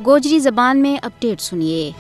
گوجری زبان میں اپڈیٹ سنیے۔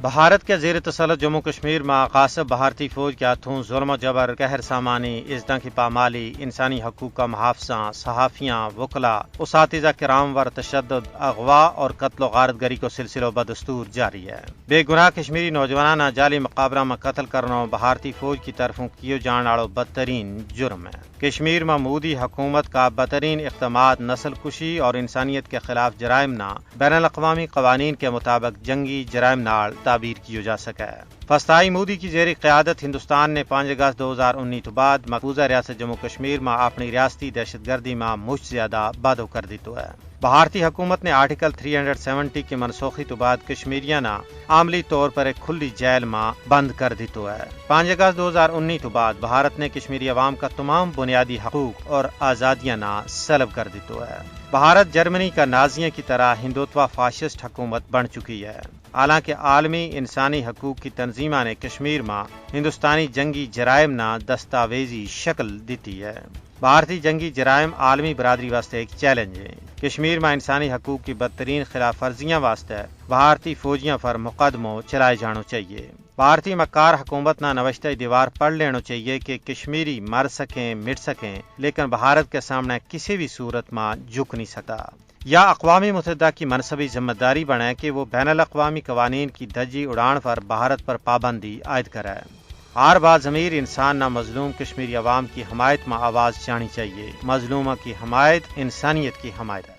بھارت کے زیر تسلط جموں کشمیر میں قاصب بھارتی فوج کے ہاتھوں ظلم و جبر، قہر سامانی، ازداں کی پامالی، انسانی حقوق کا محافظہ، صحافیاں، وکلاء، اساتذہ کرام ور تشدد، اغوا اور قتل و غارت گری کو سلسلہ بدستور جاری ہے۔ بے گناہ کشمیری نوجوانہ جعلی مقابلہ میں قتل کرنا بھارتی فوج کی طرفوں کیے جان والا بدترین جرم ہے۔ کشمیر میں مودی حکومت کا بدترین اقدامات نسل کشی اور انسانیت کے خلاف جرائم نہ بین الاقوامی قوانین کے مطابق جنگی جرائم نال تعبیر کیا جا سکا ہے۔ فسطائی مودی کی زیر قیادت ہندوستان نے 5 اگست 2019 بعد مقبوضہ ریاست جموں کشمیر میں اپنی ریاستی دہشت گردی میں مجھ زیادہ بادو کر دیتو ہے۔ بھارتی حکومت نے آرٹیکل 370 کی منسوخی تو بعد کشمیریاں نہ عملی طور پر ایک کھلی جیل میں بند کر دیتو ہے۔ 5 اگست 2019 تو بعد بھارت نے کشمیری عوام کا تمام بنیادی حقوق اور آزادیاں نہ سلب کر دیتو ہے۔ بھارت جرمنی کا نازیوں کی طرح ہندوتوا فاشسٹ حکومت بن چکی ہے۔ حالانکہ عالمی انسانی حقوق کی تنظیموں نے کشمیر میں ہندوستانی جنگی جرائم نہ دستاویزی شکل دیتی ہے۔ بھارتی جنگی جرائم عالمی برادری واسطے ایک چیلنج ہے۔ کشمیر میں انسانی حقوق کی بدترین خلاف ورزیاں واسطے بھارتی فوجیاں پر مقدموں چلائے جانا چاہیے۔ بھارتی مکار حکومت نہ نوشتہ دیوار پڑھ لینا چاہیے کہ کشمیری مر سکیں مٹ سکیں، لیکن بھارت کے سامنے کسی بھی صورت میں جھک نہیں سکتا۔ یا اقوام متحدہ کی منصبی ذمہ داری بنے کہ وہ بین الاقوامی قوانین کی دھجی اڑان پر بھارت پر پابندی عائد کرے۔ ہر بات ضمیر انسان نہ مظلوم کشمیری عوام کی حمایت میں آواز جانی چاہیے۔ مظلومہ کی حمایت انسانیت کی حمایت ہے۔